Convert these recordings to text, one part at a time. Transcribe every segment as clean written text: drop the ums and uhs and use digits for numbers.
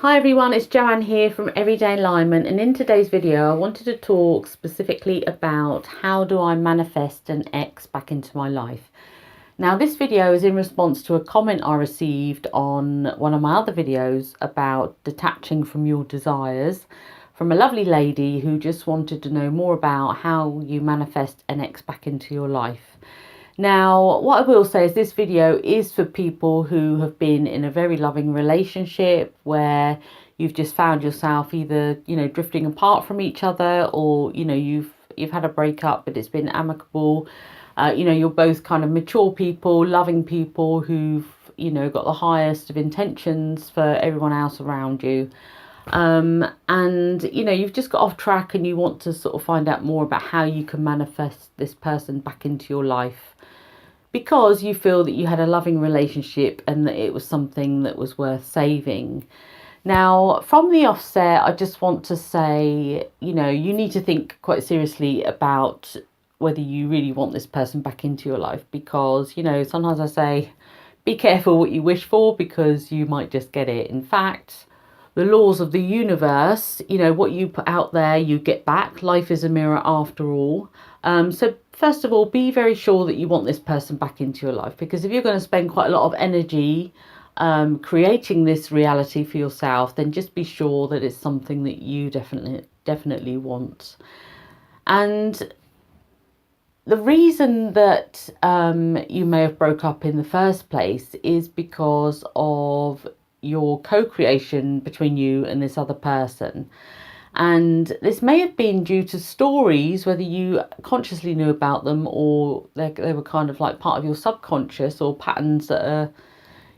Hi everyone, it's Joanne here from Everyday Alignment, and in today's video I wanted to talk specifically about how do I manifest an ex back into my life. Now this video is in response to a comment I received on one of my other videos about detaching from your desires from a lovely lady who just wanted to know more about how you manifest an ex back into your life. Now, what I will say is this video is for people who have been in a very loving relationship where you've just found yourself either, drifting apart from each other, or, you've had a breakup, but it's been amicable. You're both kind of mature people, loving people who've, got the highest of intentions for everyone else around you. And you've just got off track and you want to sort of find out more about how you can manifest this person back into your life, because you feel that you had a loving relationship and that it was something that was worth saving. Now, from the offset, I just want to say, you need to think quite seriously about whether you really want this person back into your life, because, sometimes I say, be careful what you wish for, because you might just get it. In fact, the laws of the universe, what you put out there, you get back. Life is a mirror after all. So first of all, be very sure that you want this person back into your life, because if you're going to spend quite a lot of energy creating this reality for yourself, then just be sure that it's something that you definitely want. And the reason that you may have broke up in the first place is because of your co-creation between you and this other person. And this may have been due to stories, whether you consciously knew about them or they were kind of like part of your subconscious, or patterns that are,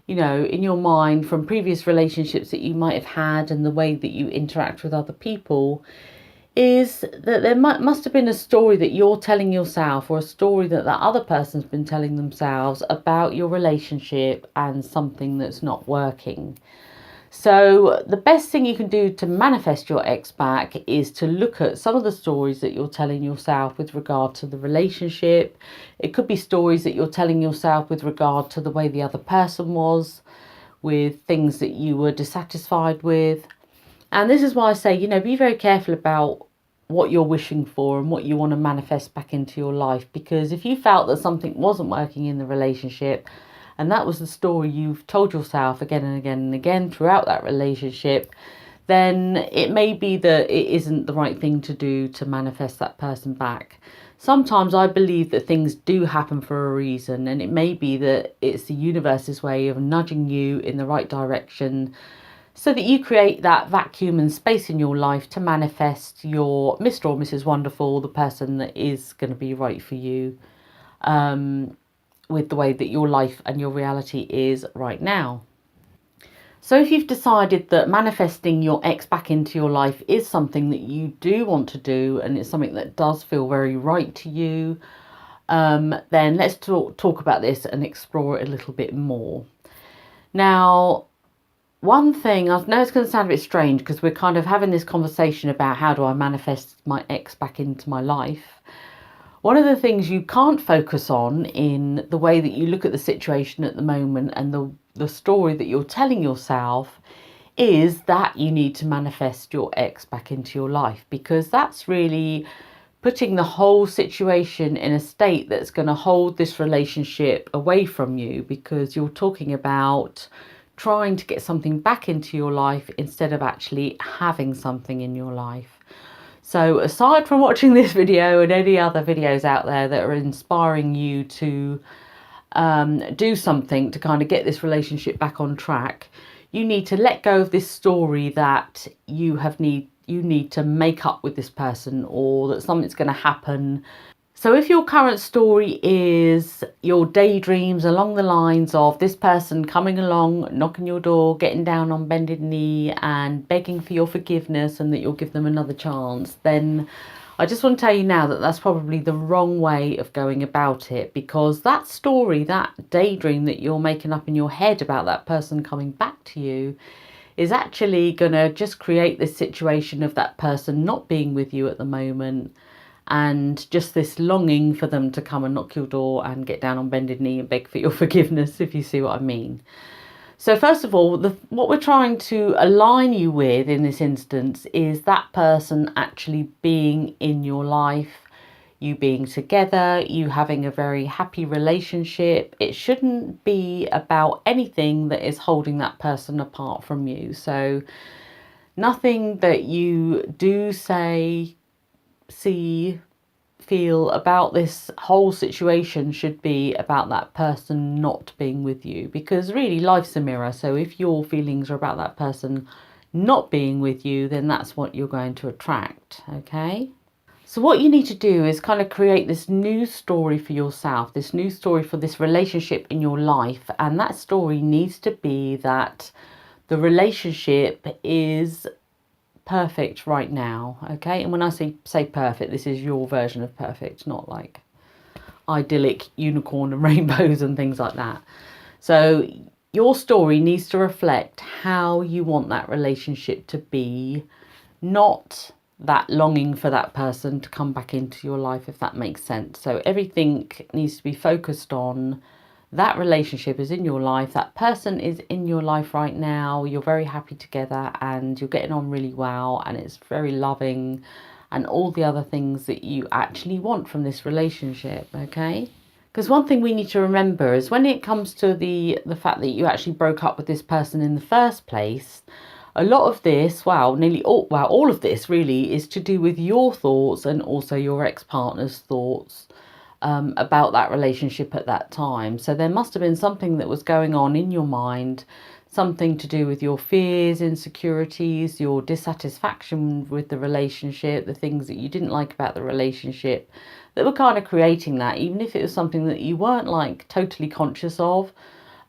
in your mind from previous relationships that you might have had, and the way that you interact with other people. Is that there must have been a story that you're telling yourself, or a story that that other person's been telling themselves about your relationship and something that's not working. So the best thing you can do to manifest your ex back is to look at some of the stories that you're telling yourself with regard to the relationship. It could be stories that you're telling yourself with regard to the way the other person was, with things that you were dissatisfied with. And this is why I say, be very careful about what you're wishing for and what you want to manifest back into your life. Because if you felt that something wasn't working in the relationship, and that was the story you've told yourself again and again and again throughout that relationship, then it may be that it isn't the right thing to do to manifest that person back. Sometimes I believe that things do happen for a reason, and it may be that it's the universe's way of nudging you in the right direction, so that you create that vacuum and space in your life to manifest your Mr. or Mrs. Wonderful, the person that is going to be right for you, with the way that your life and your reality is right now. So if you've decided that manifesting your ex back into your life is something that you do want to do, and it's something that does feel very right to you, then let's talk about this and explore it a little bit more. Now, one thing, I know it's going to sound a bit strange, because we're kind of having this conversation about how do I manifest my ex back into my life. One of the things you can't focus on in the way that you look at the situation at the moment and the story that you're telling yourself is that you need to manifest your ex back into your life, because that's really putting the whole situation in a state that's going to hold this relationship away from you, because you're talking about trying to get something back into your life instead of actually having something in your life. So aside from watching this video and any other videos out there that are inspiring you to do something to kind of get this relationship back on track, you need to let go of this story that you need to make up with this person, or that something's going to happen. So if your current story is your daydreams along the lines of this person coming along, knocking your door, getting down on bended knee and begging for your forgiveness and that you'll give them another chance, then I just want to tell you now that that's probably the wrong way of going about it, because that story, that daydream that you're making up in your head about that person coming back to you, is actually going to just create this situation of that person not being with you at the moment, and just this longing for them to come and knock your door and get down on bended knee and beg for your forgiveness, if you see what I mean. So first of all, what we're trying to align you with in this instance is that person actually being in your life, you being together, you having a very happy relationship. It shouldn't be about anything that is holding that person apart from you. So nothing that you do, say, see, feel about this whole situation should be about that person not being with you, because really life's a mirror. So if your feelings are about that person not being with you, then that's what you're going to attract. Okay, so what you need to do is kind of create this new story for yourself, this new story for this relationship in your life, and that story needs to be that the relationship is perfect right now. Okay, and when I say perfect, this is your version of perfect, not like idyllic unicorn and rainbows and things like that. So your story needs to reflect how you want that relationship to be, not that longing for that person to come back into your life, if that makes sense. So everything needs to be focused on that relationship is in your life, that person is in your life right now, you're very happy together and you're getting on really well and it's very loving and all the other things that you actually want from this relationship. Okay, because one thing we need to remember is when it comes to the fact that you actually broke up with this person in the first place, a lot of this, all of this really is to do with your thoughts and also your ex-partner's thoughts about that relationship at that time. So there must have been something that was going on in your mind, something to do with your fears, insecurities, your dissatisfaction with the relationship, the things that you didn't like about the relationship that were kind of creating that, even if it was something that you weren't like totally conscious of.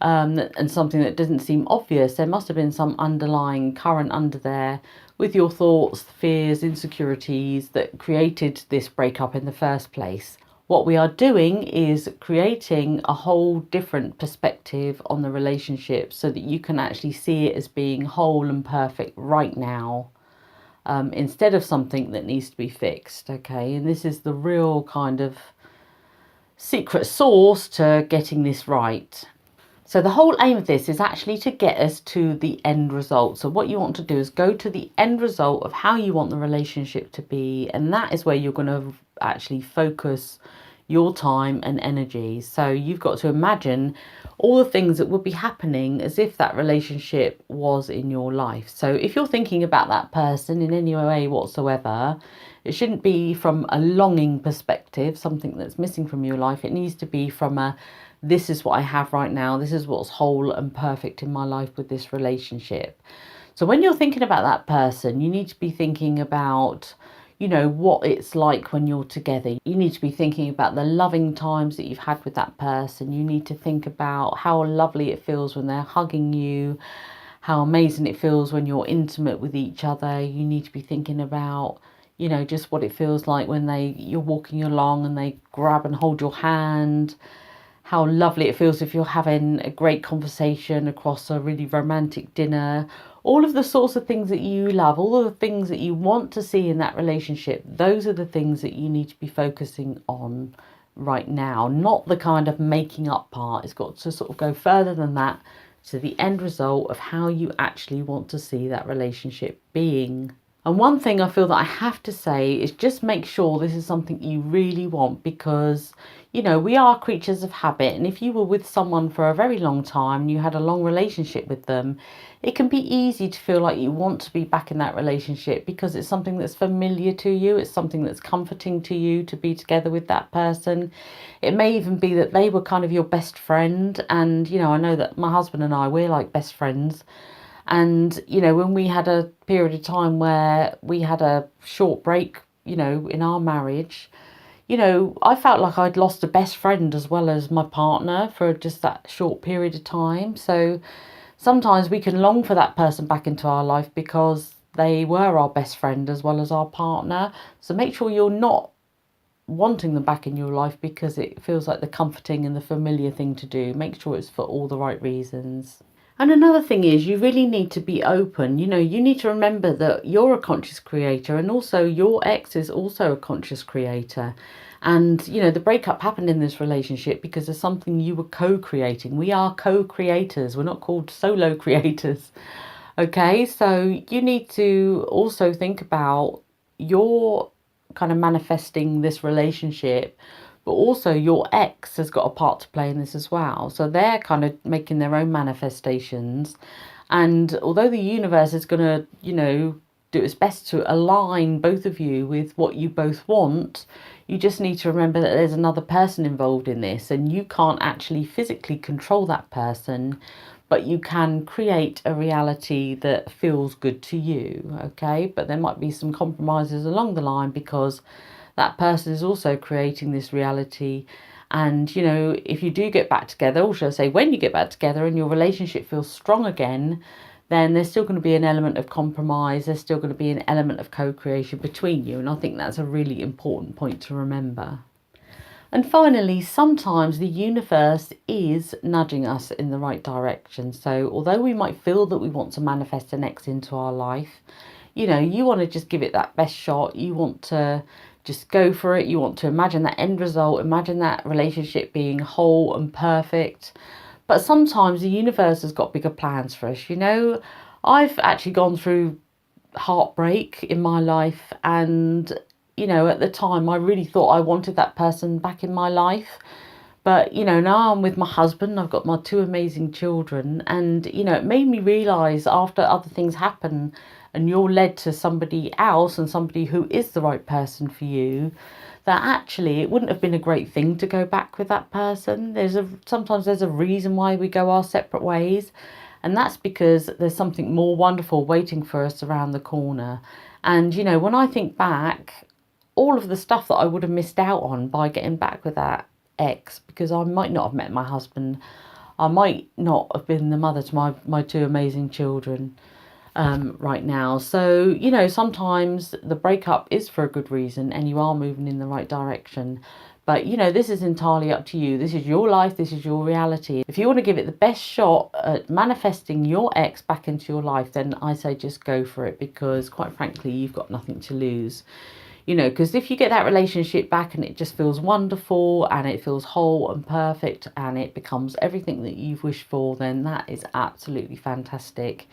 And something that didn't seem obvious, there must have been some underlying current under there with your thoughts, fears, insecurities that created this breakup in the first place. What we are doing is creating a whole different perspective on the relationship so that you can actually see it as being whole and perfect right now, instead of something that needs to be fixed. Okay, and this is the real kind of secret sauce to getting this right. So the whole aim of this is actually to get us to the end result. So what you want to do is go to the end result of how you want the relationship to be. And that is where you're going to actually focus your time and energy. So you've got to imagine all the things that would be happening as if that relationship was in your life. So if you're thinking about that person in any way whatsoever, it shouldn't be from a longing perspective, something that's missing from your life. It needs to be from a, this is what I have right now. This is what's whole and perfect in my life with this relationship. So when you're thinking about that person, you need to be thinking about, you know, what it's like when you're together. You need to be thinking about the loving times that you've had with that person. You need to think about how lovely it feels when they're hugging you, how amazing it feels when you're intimate with each other. You need to be thinking about, you know, just what it feels like when you're walking along and they grab and hold your hand. How lovely it feels if you're having a great conversation across a really romantic dinner. All of the sorts of things that you love, all of the things that you want to see in that relationship, those are the things that you need to be focusing on right now, not the kind of making up part. It's got to sort of go further than that to the end result of how you actually want to see that relationship being. And one thing I feel that I have to say is just make sure this is something you really want, because, you know, we are creatures of habit. And if you were with someone for a very long time and you had a long relationship with them, it can be easy to feel like you want to be back in that relationship because it's something that's familiar to you. It's something that's comforting to you to be together with that person. It may even be that they were kind of your best friend. And, you know, I know that my husband and I, we're like best friends. And, you know, when we had a period of time where we had a short break, you know, in our marriage, you know, I felt like I'd lost a best friend as well as my partner for just that short period of time. So sometimes we can long for that person back into our life because they were our best friend as well as our partner. So make sure you're not wanting them back in your life because it feels like the comforting and the familiar thing to do. Make sure it's for all the right reasons. And another thing is you really need to be open. You know, you need to remember that you're a conscious creator and also your ex is also a conscious creator. And, you know, the breakup happened in this relationship because of something you were co-creating. We are co-creators. We're not called solo creators. Okay, so you need to also think about your kind of manifesting this relationship, but also your ex has got a part to play in this as well. So they're kind of making their own manifestations. And although the universe is going to, you know, do its best to align both of you with what you both want, you just need to remember that there's another person involved in this, and you can't actually physically control that person, but you can create a reality that feels good to you. Okay, but there might be some compromises along the line because that person is also creating this reality. And, you know, if you do get back together, or should I say, when you get back together and your relationship feels strong again, then there's still going to be an element of compromise. There's still going to be an element of co-creation between you. And I think that's a really important point to remember. And finally, sometimes the universe is nudging us in the right direction. So although we might feel that we want to manifest an ex into our life, you know, you want to just give it that best shot. You want to just go for it. You want to imagine that end result, imagine that relationship being whole and perfect. But sometimes the universe has got bigger plans for us. You know, I've actually gone through heartbreak in my life, and, you know, at the time I really thought I wanted that person back in my life. But, you know, now I'm with my husband, I've got my two amazing children, and, you know, it made me realise after other things happen and you're led to somebody else and somebody who is the right person for you, that actually it wouldn't have been a great thing to go back with that person. Sometimes there's a reason why we go our separate ways, and that's because there's something more wonderful waiting for us around the corner. And, you know, when I think back, all of the stuff that I would have missed out on by getting back with that ex, because I might not have met my husband, I might not have been the mother to my two amazing children right now. So, you know, sometimes the breakup is for a good reason and you are moving in the right direction. But, you know, this is entirely up to you. This is your life. This is your reality. If you want to give it the best shot at manifesting your ex back into your life, then I say just go for it, because quite frankly, you've got nothing to lose. You know, because if you get that relationship back and it just feels wonderful and it feels whole and perfect and it becomes everything that you've wished for, then that is absolutely fantastic.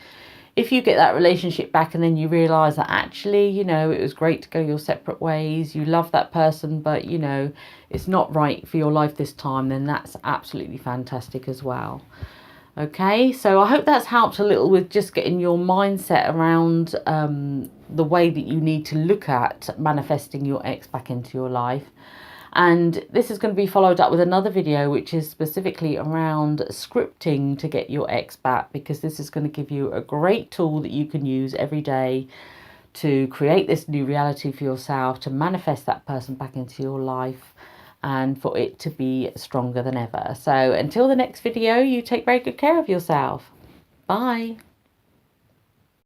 If you get that relationship back and then you realise that actually, you know, it was great to go your separate ways, you love that person, but, you know, it's not right for your life this time, then that's absolutely fantastic as well. Okay, so I hope that's helped a little with just getting your mindset around the way that you need to look at manifesting your ex back into your life. And this is going to be followed up with another video which is specifically around scripting to get your ex back, because this is going to give you a great tool that you can use every day to create this new reality for yourself, to manifest that person back into your life, and for it to be stronger than ever. So until the next video, you take very good care of yourself. Bye.